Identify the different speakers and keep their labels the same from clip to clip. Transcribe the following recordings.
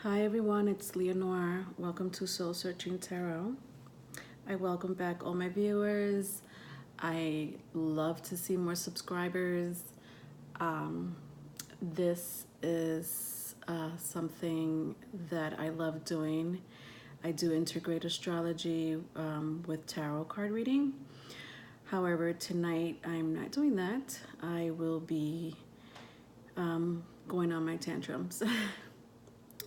Speaker 1: Hi everyone, it's Leonore. Welcome to Soul Searching Tarot. I welcome back all my viewers. I love to see more subscribers. This is something that I love doing. I do integrate astrology with tarot card reading. However, tonight I'm not doing that. I will be going on my tantrums.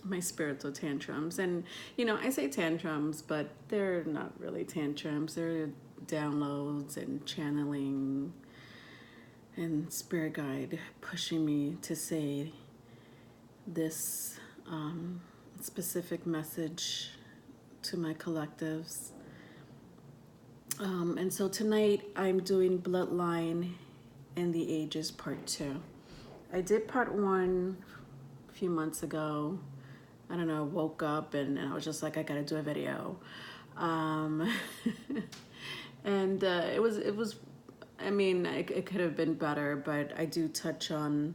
Speaker 1: My spiritual tantrums. And I say tantrums, but they're not really tantrums. They're downloads and channeling and spirit guide pushing me to say this specific message to my collectives. And so tonight I'm doing Bloodline and the Ages Part 2. I did Part 1 a few months ago. I don't know, woke up and I was just like, I gotta do a video. And it was, I mean, it could have been better, but I do touch on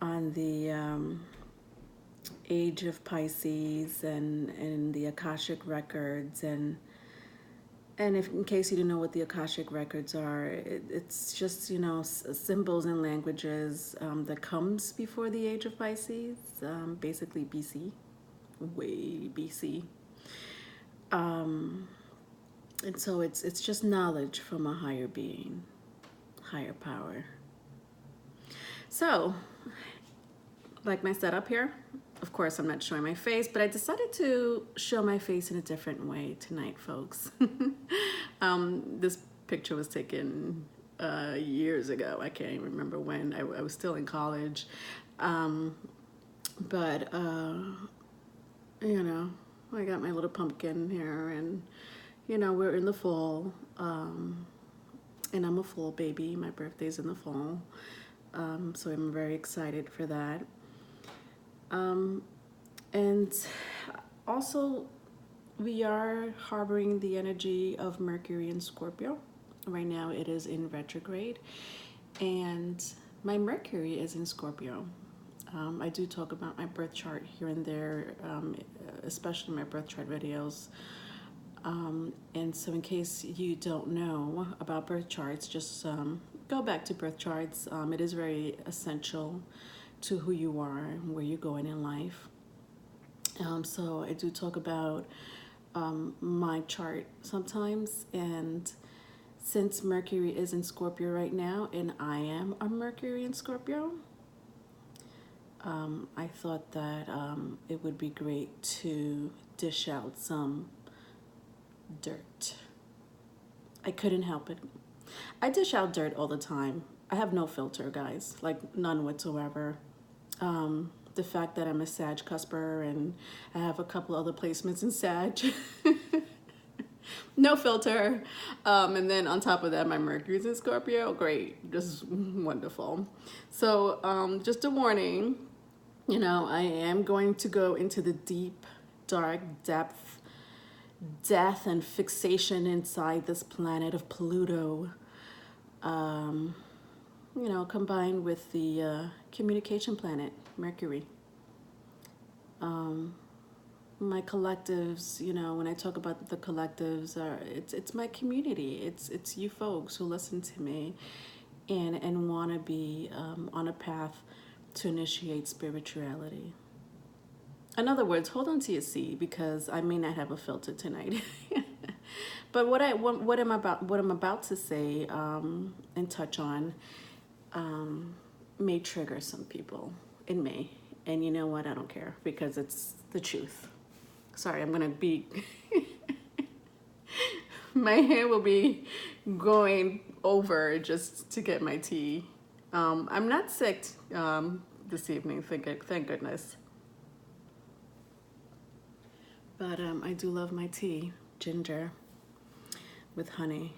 Speaker 1: the age of Pisces and the Akashic records and if, in case you didn't know what the Akashic records are, it's just, symbols and languages that comes before the age of Pisces, basically BC, way BC. And so it's just knowledge from a higher being, higher power. So, like my setup here, of course I'm not showing my face, but I decided to show my face in a different way tonight, folks. This picture was taken years ago. I can't even remember when. I was still in college. But I got my little pumpkin here and, we're in the fall. And I'm a fall baby. My birthday's in the fall. So I'm very excited for that. And also, we are harboring the energy of Mercury in Scorpio. Right now it is in retrograde. And my Mercury is in Scorpio. I do talk about my birth chart here and there, especially my birth chart videos. And so in case you don't know about birth charts, just go back to birth charts. It is very essential to who you are and where you're going in life. So I do talk about my chart sometimes, and since Mercury is in Scorpio right now and I am a Mercury in Scorpio, I thought that it would be great to dish out some dirt. I couldn't help it. I dish out dirt all the time. I have no filter, guys, like none whatsoever. The fact that I'm a Sag cusper and I have a couple other placements in Sag. No filter. And then on top of that, my Mercury's in Scorpio. Great. Just wonderful. So just a warning, I am going to go into the deep, dark depth, death and fixation inside this planet of Pluto. Combined with the communication planet, Mercury. My collectives, when I talk about the collectives, it's my community. It's you folks who listen to me and want to be on a path to initiate spirituality. In other words, hold on to your seat because I may not have a filter tonight. But what I'm about to say and touch on may trigger some people. It may. And you know what? I don't care because it's the truth. Sorry, I'm going to be... my hair will be going over just to get my tea. I'm not sick this evening, thank goodness. But I do love my tea, ginger with honey.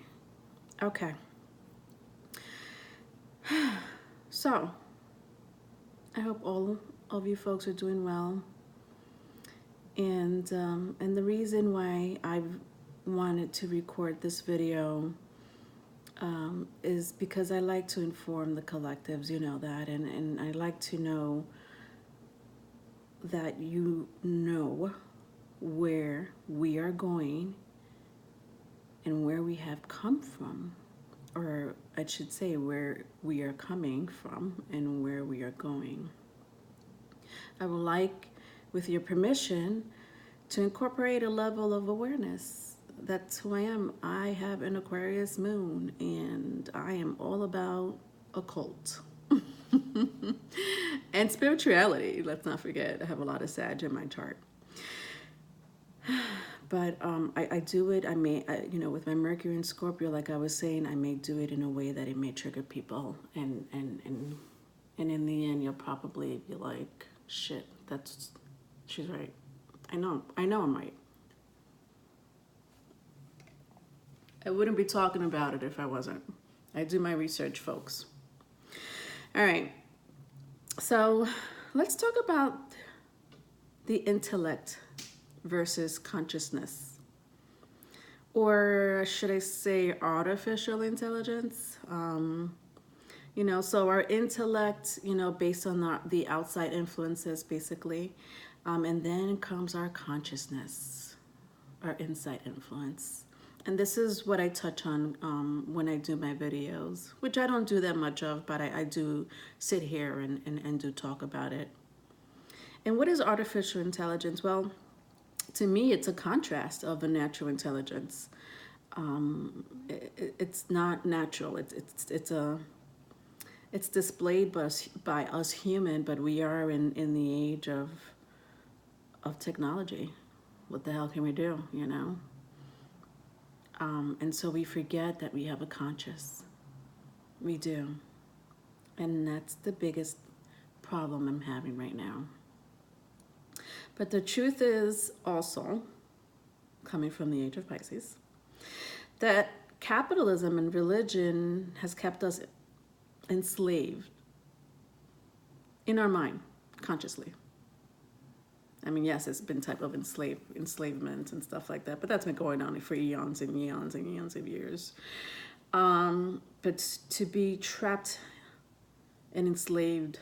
Speaker 1: Okay. So, I hope all of you folks are doing well. And the reason why I've wanted to record this video is because I like to inform the collectives, you know that, and I like to know that you know where we are going and where we have come from, or I should say where we are coming from and where we are going. I would like, with your permission, to incorporate a level of awareness. That's who I am. I have an Aquarius moon, and I am all about occult and spirituality. Let's not forget, I have a lot of Sag in my chart. But I do it, you know, with my Mercury and Scorpio, like I was saying, I may do it in a way that it may trigger people. And in the end, you'll probably be like, shit, she's right. I know I'm right. I wouldn't be talking about it if I wasn't. I do my research, folks. All right. So let's talk about the intellect versus consciousness, or should I say artificial intelligence? You know, so our intellect, you know, based on the outside influences, basically, and then comes our consciousness, our inside influence. And this is what I touch on when I do my videos, which I don't do that much of, but I do sit here and do talk about it. And what is artificial intelligence? Well, to me, it's a contrast of a natural intelligence. It's not natural. It's displayed by us human, but we are in the age of technology. What the hell can we do, you know? And so we forget that we have a conscious. We do. And that's the biggest problem I'm having right now. But the truth is also, coming from the age of Pisces, that capitalism and religion has kept us enslaved in our mind, consciously. I mean, yes, it's been type of enslavement and stuff like that, but that's been going on for eons and eons and eons of years. But to be trapped and enslaved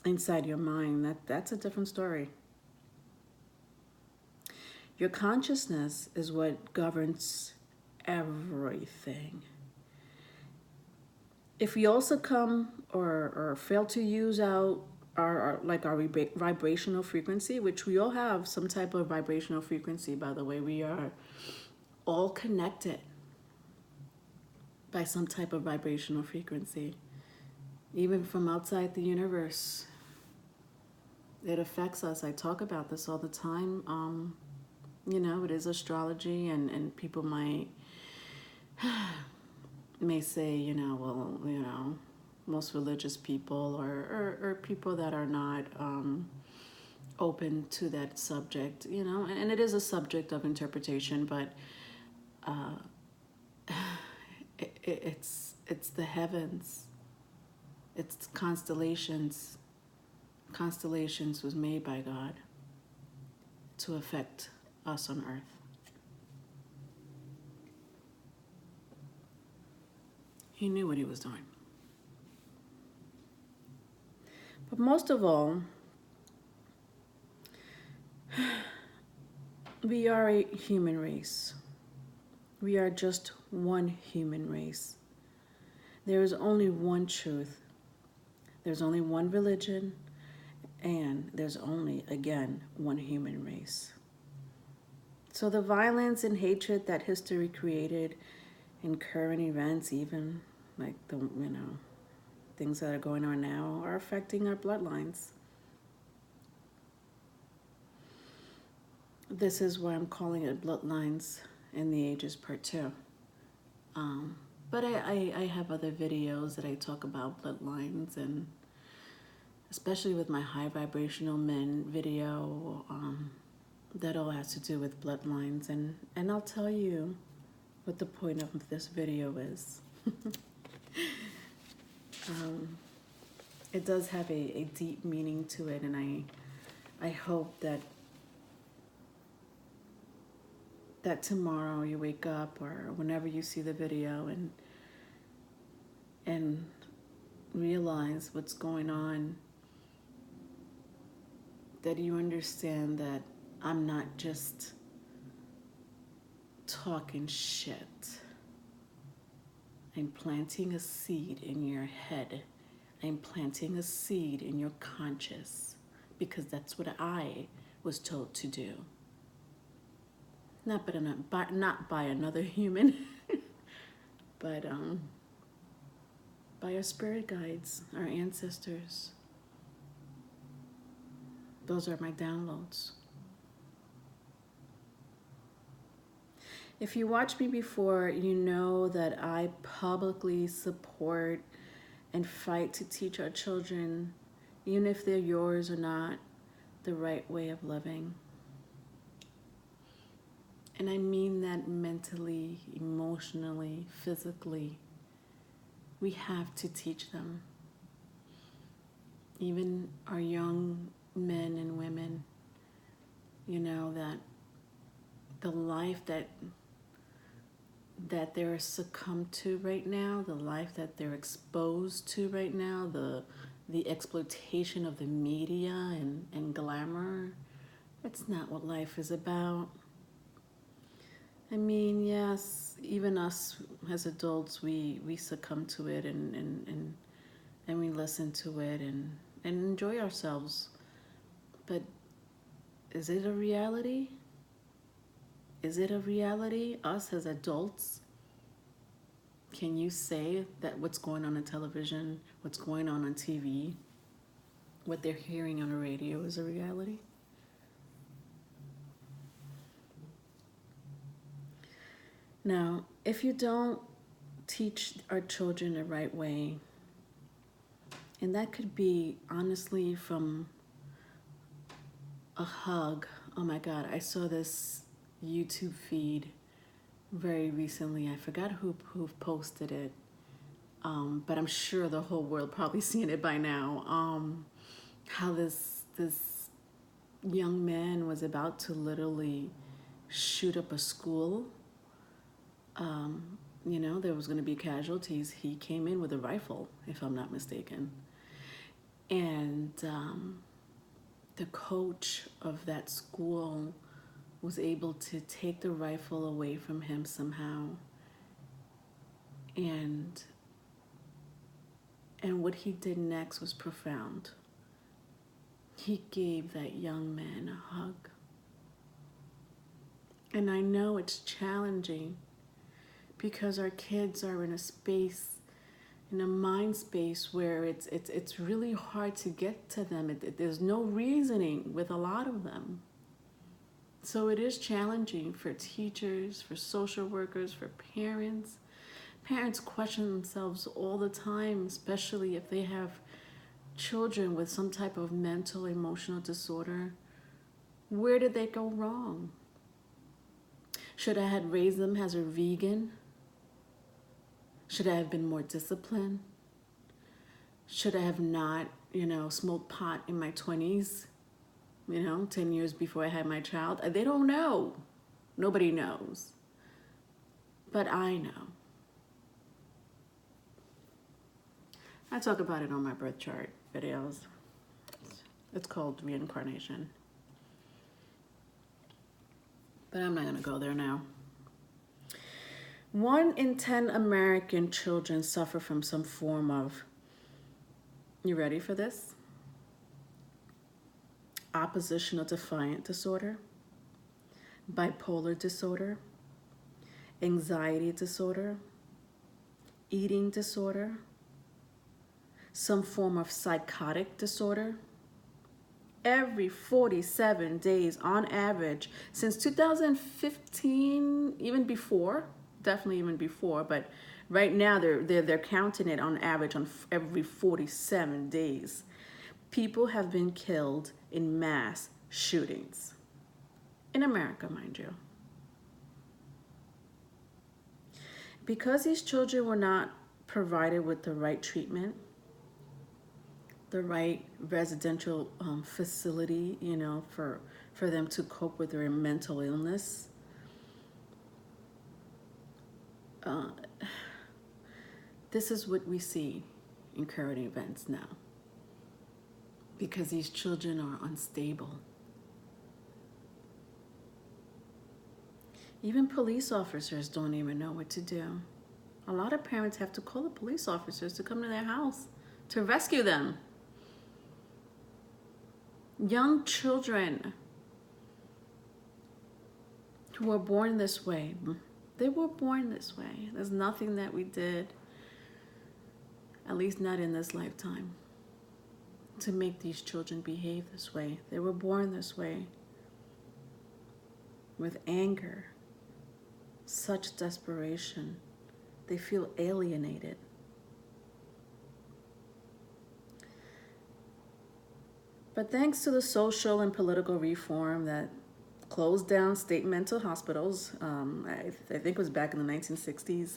Speaker 1: inside your mind, that's a different story. Your consciousness is what governs everything. If we also come or fail to use out our vibrational frequency, which we all have some type of vibrational frequency, by the way, we are all connected by some type of vibrational frequency, even from outside the universe. It affects us. I talk about this all the time. You know, it is astrology, and people may say, you know, well, you know, most religious people or people that are not open to that subject, you know, and it is a subject of interpretation, but it's the heavens, it's constellations. Constellations was made by God to affect us on earth. He knew what he was doing. But most of all, we are a human race. We are just one human race. There is only one truth. There's only one religion, and there's only, again, one human race. So the violence and hatred that history created in current events, even like the, you know, things that are going on now, are affecting our bloodlines. This is why I'm calling it Bloodlines in the Ages Part 2. But I have other videos that I talk about bloodlines, and especially with my high vibrational men video, that all has to do with bloodlines, and I'll tell you what the point of this video is. It does have a deep meaning to it, and I hope that tomorrow you wake up, or whenever you see the video, and realize what's going on that you understand that I'm not just talking shit. I'm planting a seed in your head. I'm planting a seed in your conscious, because that's what I was told to do. Not by another human, but by our spirit guides, our ancestors. Those are my downloads. If you watched me before, you know that I publicly support and fight to teach our children, even if they're yours or not, the right way of living. And I mean that mentally, emotionally, physically. We have to teach them. Even our young men and women, that the life that they're succumbed to right now, the life that they're exposed to right now, the exploitation of the media and glamour, that's not what life is about. I mean, yes, even us as adults, we succumb to it and we listen to it and enjoy ourselves. But is it a reality? Is it a reality, us as adults? Can you say that what's going on television, what's going on TV, what they're hearing on the radio is a reality? Now, if you don't teach our children the right way, and that could be honestly from a hug. Oh my God, I saw this YouTube feed very recently. I forgot who posted it, but I'm sure the whole world probably seen it by now. How this young man was about to literally shoot up a school. There was going to be casualties. He came in with a rifle, if I'm not mistaken. And the coach of that school was able to take the rifle away from him somehow. And what he did next was profound. He gave that young man a hug. And I know it's challenging because our kids are in a space, in a mind space where it's really hard to get to them. There's no reasoning with a lot of them. So it is challenging for teachers, for social workers, for parents. Parents question themselves all the time, especially if they have children with some type of mental, emotional disorder. Where did they go wrong? Should I have raised them as a vegan? Should I have been more disciplined? Should I have not, smoked pot in my 20s, 10 years before I had my child? They don't know. Nobody knows. But I know. I talk about it on my birth chart videos. It's called reincarnation. But I'm not going to go there now. 1 in 10 American children suffer from some form of, you ready for this? Oppositional defiant disorder, bipolar disorder, anxiety disorder, eating disorder, some form of psychotic disorder. Every 47 days on average, since 2015, even before, definitely even before, but right now they're counting it on average on every 47 days. People have been killed in mass shootings. In America, mind you. Because these children were not provided with the right treatment, the right residential facility, for them to cope with their mental illness, this is what we see in current events now. because these children are unstable. Even police officers don't even know what to do. A lot of parents have to call the police officers to come to their house to rescue them. Young children who were born this way, they were born this way. There's nothing that we did, at least not in this lifetime, to make these children behave this way. They were born this way, with anger, such desperation. They feel alienated. But thanks to the social and political reform that closed down state mental hospitals, I think it was back in the 1960s,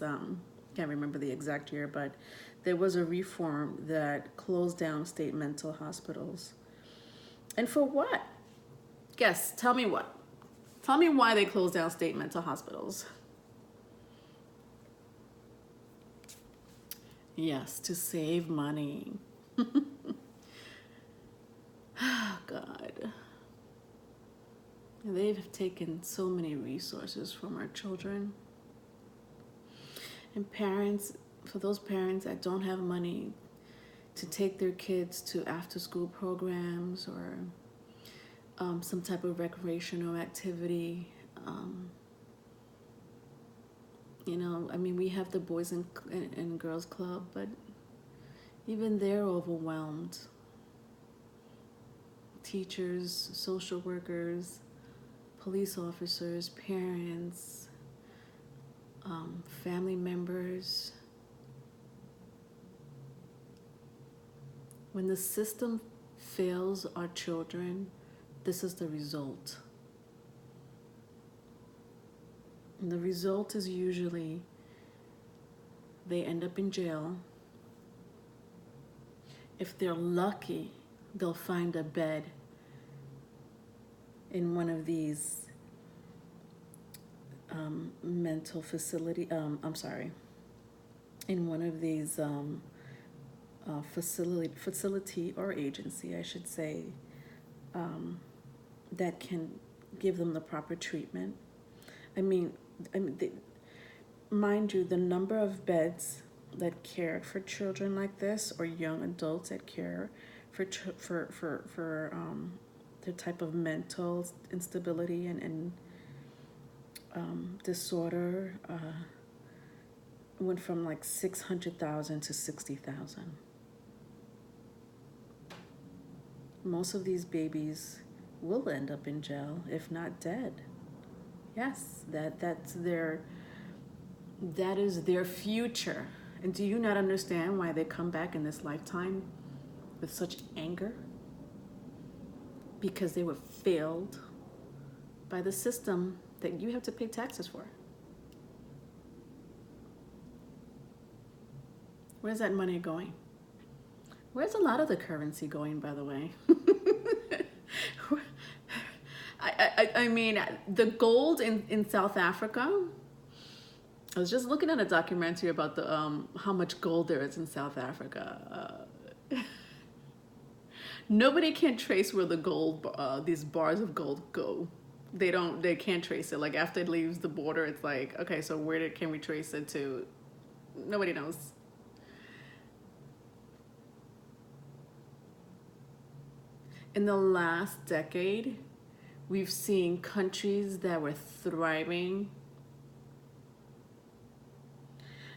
Speaker 1: can't remember the exact year, but there was a reform that closed down state mental hospitals. And for what? Guess, tell me what? Tell me why they closed down state mental hospitals. Yes, to save money. Oh, God. They've taken so many resources from our children. And parents, for those parents that don't have money to take their kids to after-school programs or some type of recreational activity, you know, I mean, we have the Boys and Girls Club, but even they're overwhelmed. Teachers, social workers, police officers, parents, family members. When the system fails our children, this is the result. And the result is usually they end up in jail. If they're lucky, they'll find a bed in one of these mental facility, in one of these facility or agency, I should say, that can give them the proper treatment. Mind you, the number of beds that care for children like this, or young adults that care for their type of mental instability and disorder, went from like 600,000 to 60,000. Most of these babies will end up in jail, if not dead. Yes, that is their future. And do you not understand why they come back in this lifetime with such anger? Because they were failed by the system that you have to pay taxes for. Where's that money going? Where's a lot of the currency going, by the way? I mean, the gold in South Africa, I was just looking at a documentary about the how much gold there is in South Africa. Nobody can trace where the gold, these bars of gold go. They can't trace it. Like after it leaves the border, it's like, okay, so can we trace it to? Nobody knows. In the last decade, we've seen countries that were thriving,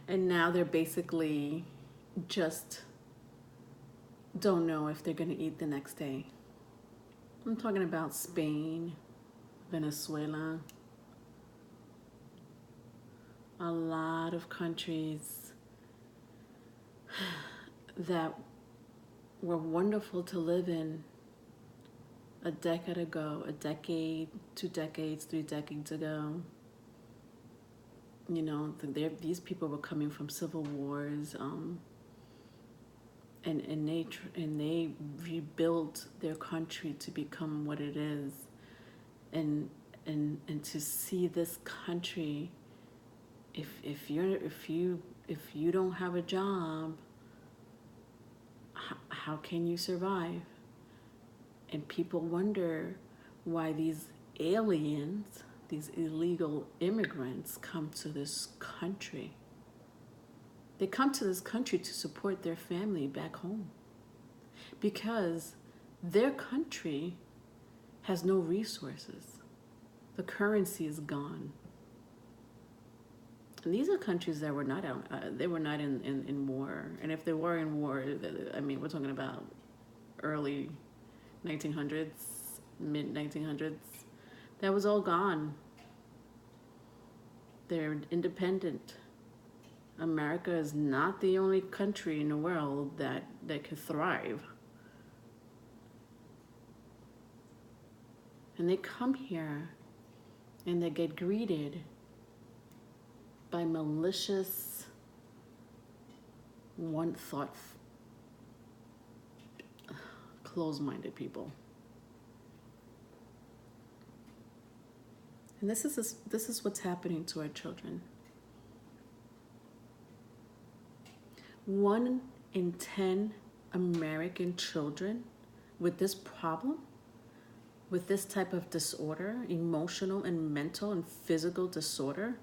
Speaker 1: and now they're basically just don't know if they're going to eat the next day. I'm talking about Spain, Venezuela, a lot of countries that were wonderful to live in a decade ago, a decade, 2 decades, 3 decades ago. You know, these people were coming from civil wars, and they rebuilt their country to become what it is, and to see this country, if you don't have a job, how can you survive? And people wonder why these aliens, these illegal immigrants, come to this country. They come to this country to support their family back home because their country has no resources. The currency is gone. And these are countries that were not they were not in war. And if they were in war, I mean, we're talking about early 1900s, mid 1900s. That was all gone. They're independent. America is not the only country in the world that could thrive. And they come here and they get greeted by malicious, one-thought, closed-minded people. And this is what's happening to our children. 1 in 10 American children with this problem, with this type of disorder, emotional and mental and physical disorder,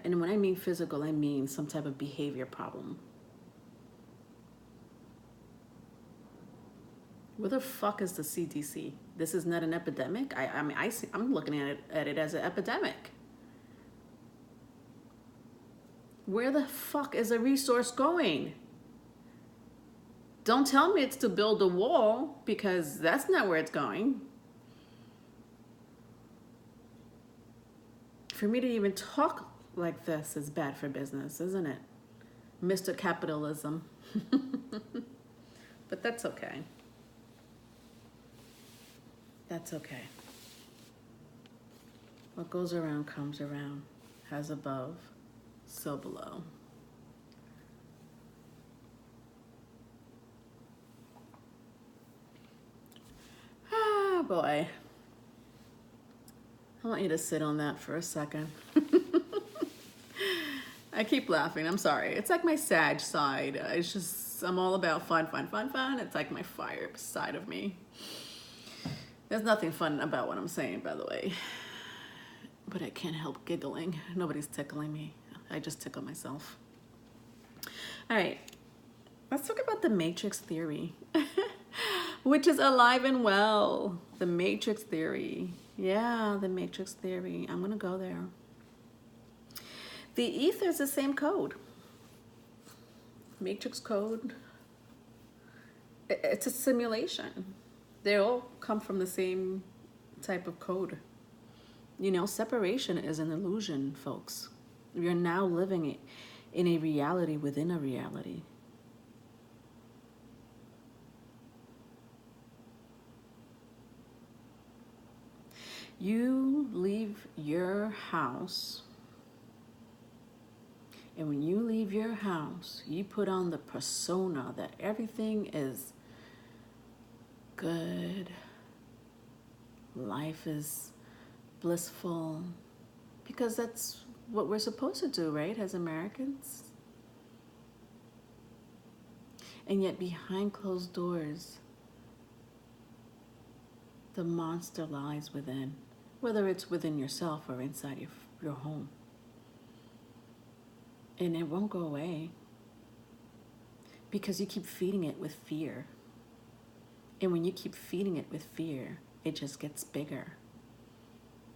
Speaker 1: and when I mean physical, I mean some type of behavior problem. Where the fuck is the CDC? This is not an epidemic. I'm looking at it as an epidemic. Where the fuck is the resource going? Don't tell me it's to build a wall, because that's not where it's going. For me to even talk like this is bad for business, isn't it? Mr. Capitalism. But that's okay. That's okay. What goes around comes around. As above, so below. Ah, boy. I want you to sit on that for a second. I keep laughing. I'm sorry. It's like my sad side. It's just, I'm all about fun, fun, fun, fun. It's like my fire side of me. There's nothing fun about what I'm saying, by the way. But I can't help giggling. Nobody's tickling me. I just tickle myself. All right. Let's talk about the matrix theory, which is alive and well. The matrix theory. Yeah, the matrix theory. I'm going to go there. The ether is the same code. Matrix code. It's a simulation. They all come from the same type of code. You know, separation is an illusion, folks. You're now living in a reality within a reality. You leave your house, and when you leave your house, you put on the persona that everything is good, life is blissful, because that's what we're supposed to do, right, as Americans? And yet behind closed doors, the monster lies within, whether it's within yourself or inside your home. And it won't go away because you keep feeding it with fear. And when you keep feeding it with fear, it just gets bigger.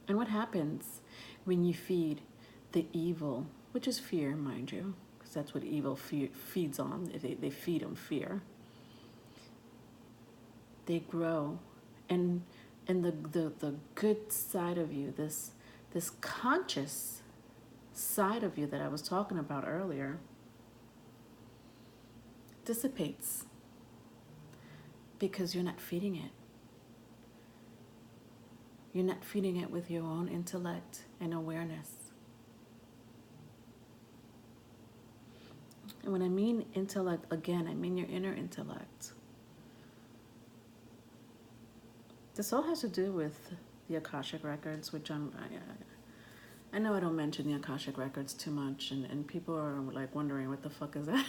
Speaker 1: And what happens when you feed the evil, which is fear, mind you, because that's what evil feeds on. They feed on fear. They grow. And the good side of you, this conscious side of you that I was talking about earlier, dissipates because you're not feeding it. You're not feeding it with your own intellect and awareness. And when I mean intellect, again, I mean your inner intellect. This all has to do with the Akashic Records, which I know I don't mention the Akashic Records too much, and people are like wondering what the fuck is that?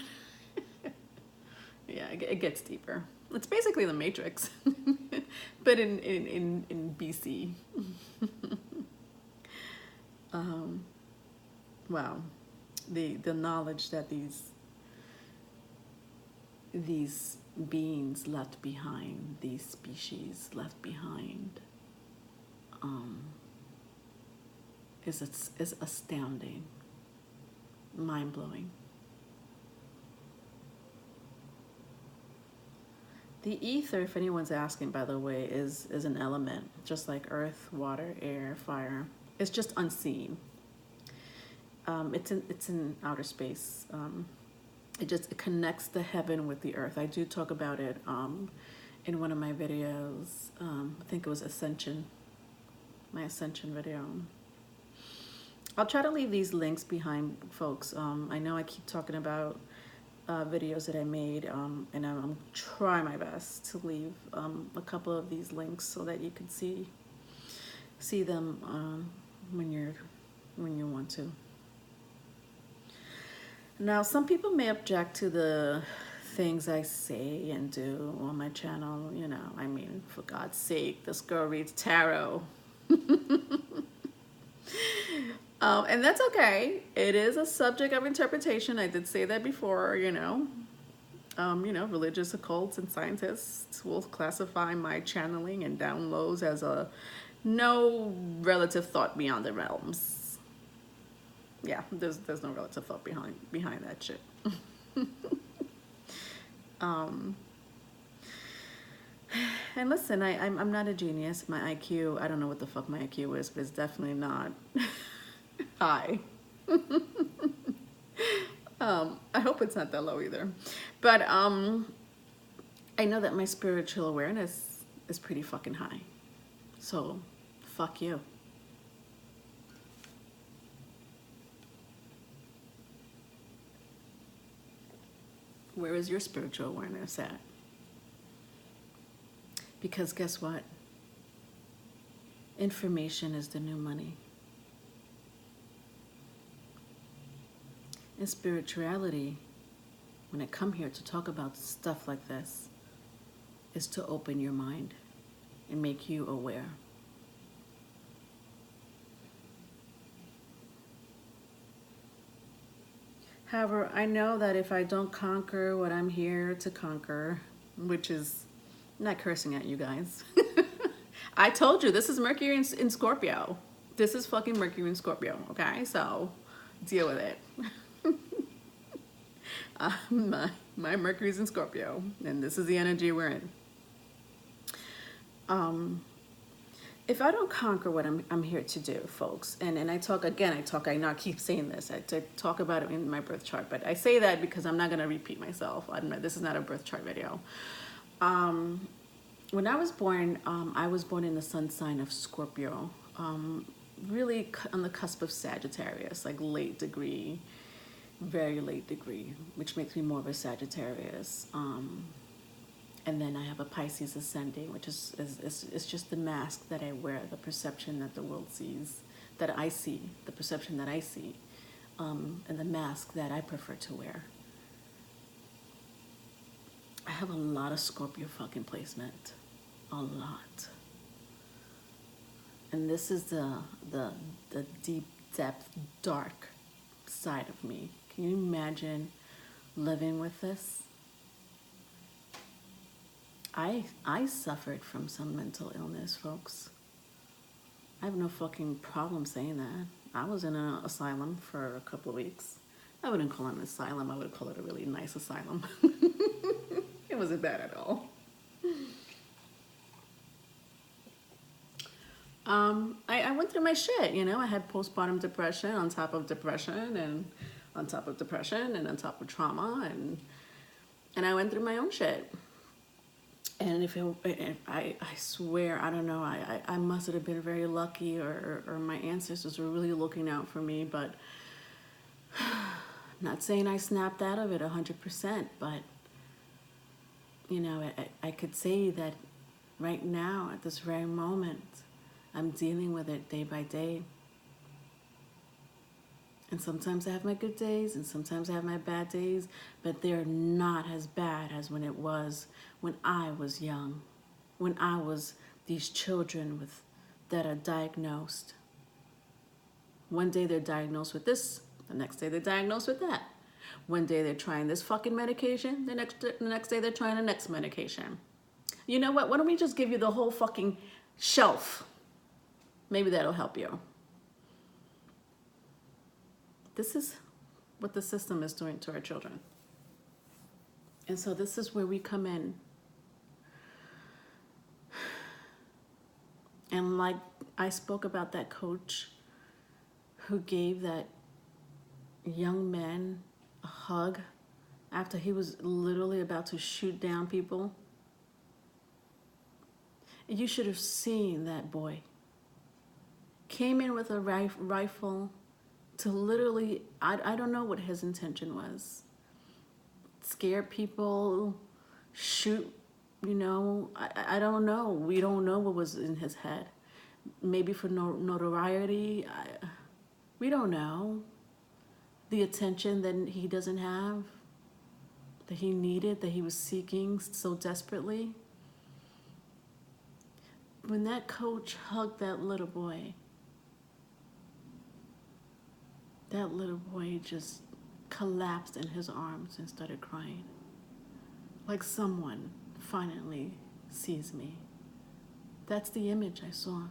Speaker 1: Yeah, it gets deeper. It's basically the Matrix. but in BC. Wow, the knowledge that these beings left behind, these species left behind, is astounding, mind-blowing. The ether, if anyone's asking, by the way, is an element, just like earth, water, air, fire. It's just unseen. It's in outer space. It connects the heaven with the earth. I do talk about it in one of my videos. I think it was Ascension, my Ascension video. I'll try to leave these links behind, folks. I know I keep talking about videos that I made, and I'm trying my best to leave a couple of these links so that you can see them when you want to. Now, some people may object to the things I say and do on my channel. You know, I mean, for God's sake, this girl reads tarot. And that's okay. It is a subject of interpretation. I did say that before, you know. Religious occults and scientists will classify my channeling and downloads as a no relative thought beyond the realms. Yeah, there's no relative thought behind that shit. And listen, I'm not a genius. My IQ, I don't know what the fuck my IQ is, but it's definitely not high. I hope it's not that low either. But I know that my spiritual awareness is pretty fucking high. So, fuck you. Where is your spiritual awareness at? Because guess what? Information is the new money. And spirituality, when I come here to talk about stuff like this, is to open your mind and make you aware. However, I know that if I don't conquer what I'm here to conquer, which is, I'm not cursing at you guys. I told you, this is Mercury in Scorpio. This is fucking Mercury in Scorpio, okay? So, deal with it. My Mercury's in Scorpio, and this is the energy we're in. If I don't conquer what I'm here to do, folks, and I know I keep saying this, I talk about it in my birth chart, but I say that because I'm not going to repeat myself. This is not a birth chart video. When I was born in the sun sign of Scorpio, really on the cusp of Sagittarius, like late degree, very late degree, which makes me more of a Sagittarius. And then I have a Pisces ascending, which is just the mask that I wear, the perception that the world sees, that I see, the perception that I see, and the mask that I prefer to wear. I have a lot of Scorpio fucking placement, a lot. And this is the deep depth, dark side of me. Can you imagine living with this? I suffered from some mental illness, folks. I have no fucking problem saying that. I was in an asylum for a couple of weeks. I wouldn't call it an asylum. I would call it a really nice asylum. It wasn't bad at all. I went through my shit, you know. I had postpartum depression on top of depression and on top of depression and on top of trauma, and I went through my own shit. And I swear, I don't know, I must have been very lucky, or my ancestors were really looking out for me, but not saying I snapped out of it 100%, but, you know, I could say that right now, at this very moment, I'm dealing with it day by day. And sometimes I have my good days, and sometimes I have my bad days, but they're not as bad as when it was when I was young. when I was these children that are diagnosed. One day they're diagnosed with this, the next day they're diagnosed with that. One day they're trying this fucking medication, the next day they're trying the next medication. You know what? Why don't we just give you the whole fucking shelf? Maybe that'll help you. This is what the system is doing to our children. And so this is where we come in. And like I spoke about that coach who gave that young man a hug after he was literally about to shoot down people. You should have seen that boy. Came in with a rifle to literally, I don't know what his intention was. Scare people, shoot, you know, I don't know. We don't know what was in his head. Maybe for notoriety. We don't know. The attention that he doesn't have, that he needed, that he was seeking so desperately. When that coach hugged that little boy just collapsed in his arms and started crying. Like someone finally sees me. That's the image I saw.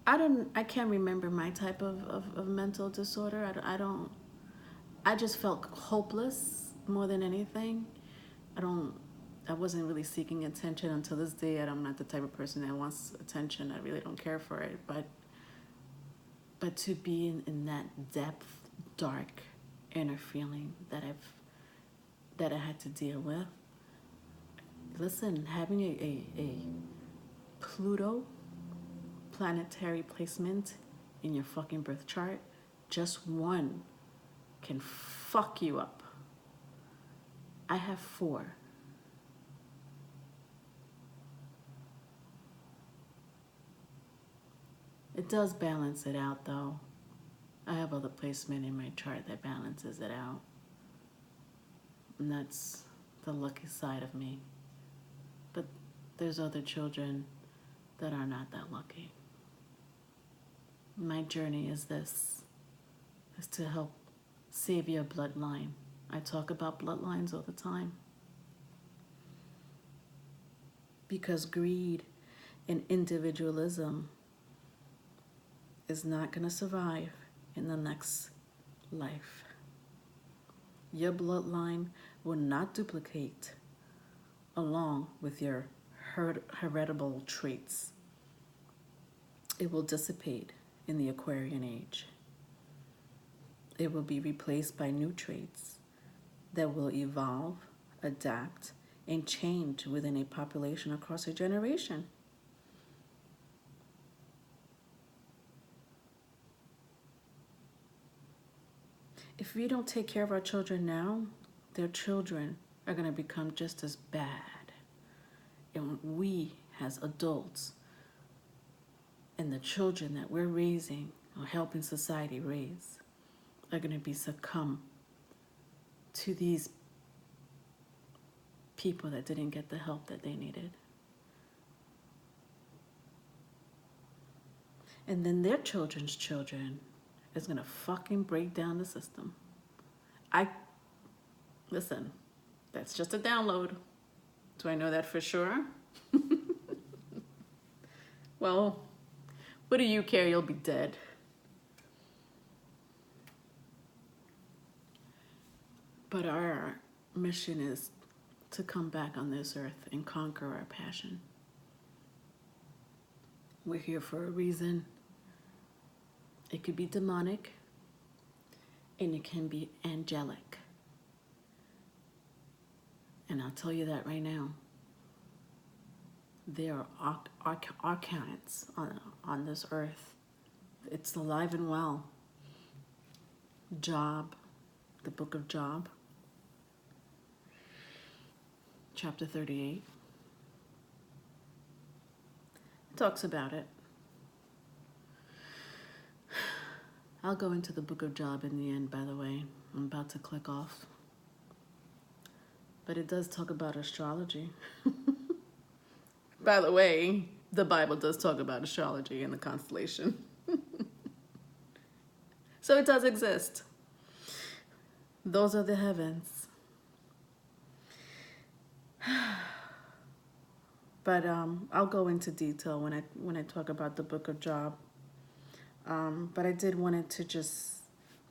Speaker 1: I can't remember my type of mental disorder. I just felt hopeless more than anything. I wasn't really seeking attention until this day. I'm not the type of person that wants attention. I really don't care for it. But to be in that depth, dark, inner feeling that I had to deal with. Listen, having a Pluto planetary placement in your fucking birth chart, just one can fuck you up. I have 4. It does balance it out though. I have other placement in my chart that balances it out. And that's the lucky side of me. But there's other children that are not that lucky. My journey is to help save your bloodline. I talk about bloodlines all the time. Because greed and individualism is not going to survive in the next life. Your bloodline will not duplicate along with your heritable traits. It will dissipate in the Aquarian age. It will be replaced by new traits that will evolve, adapt, and change within a population across a generation. If we don't take care of our children now, their children are going to become just as bad. And we, as adults, and the children that we're raising or helping society raise, are going to be succumb to these people that didn't get the help that they needed. And then their children's children is going to fucking break down the system. Listen, that's just a download. Do I know that for sure? Well, what do you care? You'll be dead. But our mission is to come back on this earth and conquer our passion. We're here for a reason. It could be demonic, and it can be angelic. And I'll tell you that right now. There are archons on this earth. It's alive and well. Job, the book of Job, chapter 38, talks about it. I'll go into the book of Job in the end, by the way. I'm about to click off. but it does talk about astrology. By the way, the Bible does talk about astrology and the constellation. So it does exist. Those are the heavens. But I'll go into detail when I talk about the Book of Job. But I did wanted to just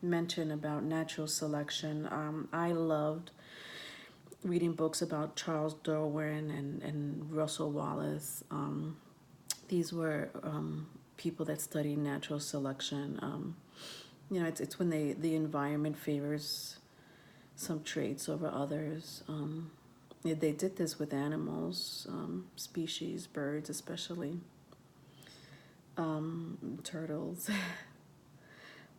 Speaker 1: mention about natural selection. I loved reading books about Charles Darwin and Russell Wallace. These were people that studied natural selection. You know, it's when the environment favors some traits over others. They did this with animals, species, birds especially, turtles.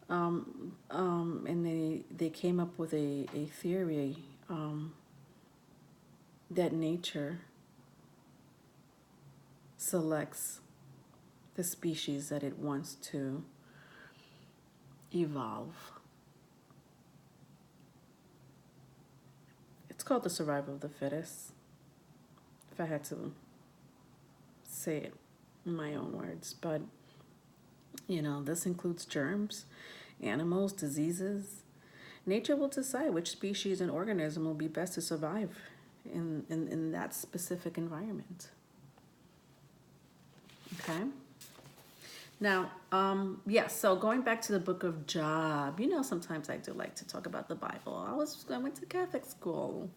Speaker 1: And they came up with a theory that nature selects the species that it wants to evolve. It's called the survival of the fittest, if I had to say it in my own words. But, you know, this includes germs, animals, diseases. Nature will decide which species and organism will be best to survive in that specific environment. Okay? Now, so going back to the Book of Job, you know, sometimes I do like to talk about the Bible. I went to Catholic school.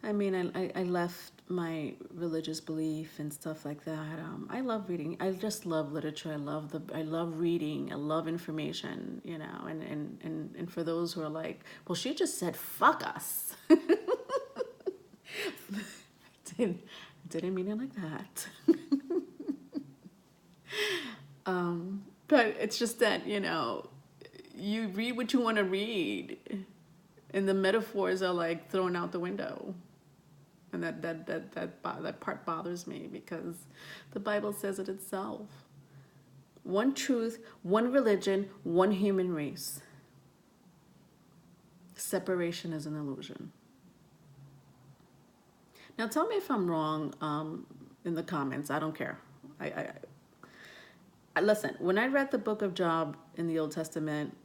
Speaker 1: I mean, I left my religious belief and stuff like that. I love reading. I just love literature. I love reading. I love information, you know, and for those who are like, well, she just said, fuck us. Didn't mean it like that. But it's just that, you know, you read what you want to read, and the metaphors are like thrown out the window, and that part bothers me because the Bible says it itself. One truth, one religion, one human race. Separation is an illusion. Now tell me if I'm wrong in the comments. I don't care. I listen, when I read the Book of Job in the Old Testament,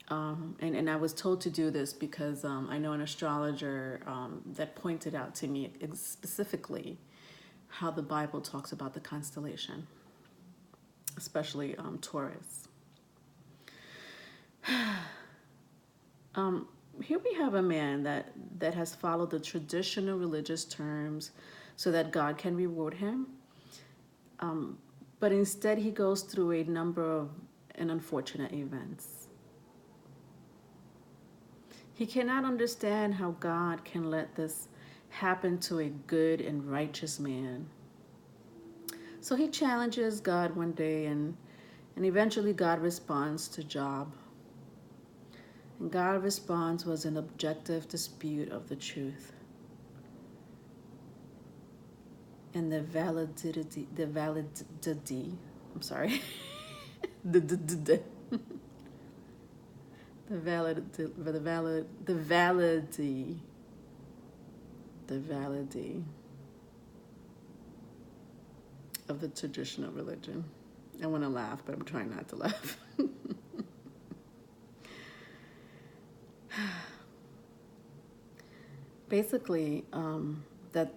Speaker 1: and I was told to do this because I know an astrologer that pointed out to me specifically how the Bible talks about the constellation, especially Taurus. Here we have a man that has followed the traditional religious terms so that God can reward him. But instead he goes through a number of unfortunate events. He cannot understand how God can let this happen to a good and righteous man. So he challenges God one day, and eventually God responds to Job. And God's response was an objective dispute of the truth and the validity, I'm sorry, the validity of the traditional religion. I want to laugh, but I'm trying not to laugh. Basically, that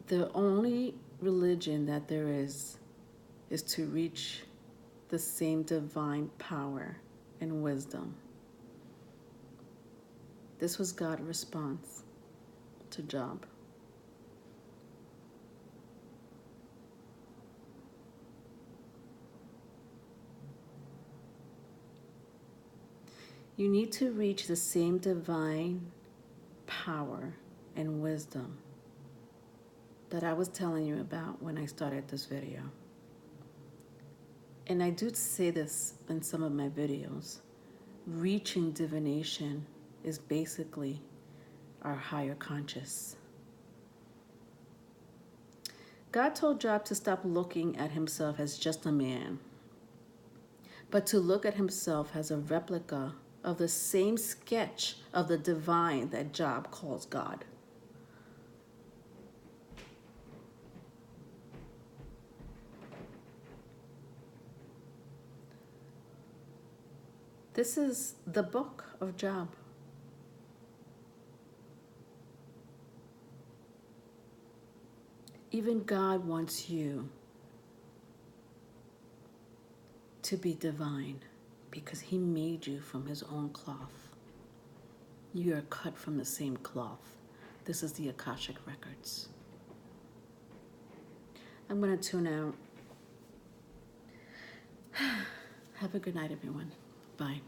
Speaker 1: the only religion that there is to reach the same divine power and wisdom. This was God's response to Job. You need to reach the same divine power and wisdom that I was telling you about when I started this video. And I do say this in some of my videos. Reaching divination is basically our higher conscious. God told Job to stop looking at himself as just a man, but to look at himself as a replica of the same sketch of the divine that Job calls God. This is the book of Job. Even God wants you to be divine because he made you from his own cloth. You are cut from the same cloth. This is the Akashic Records. I'm going to tune out. Have a good night, everyone. Bye.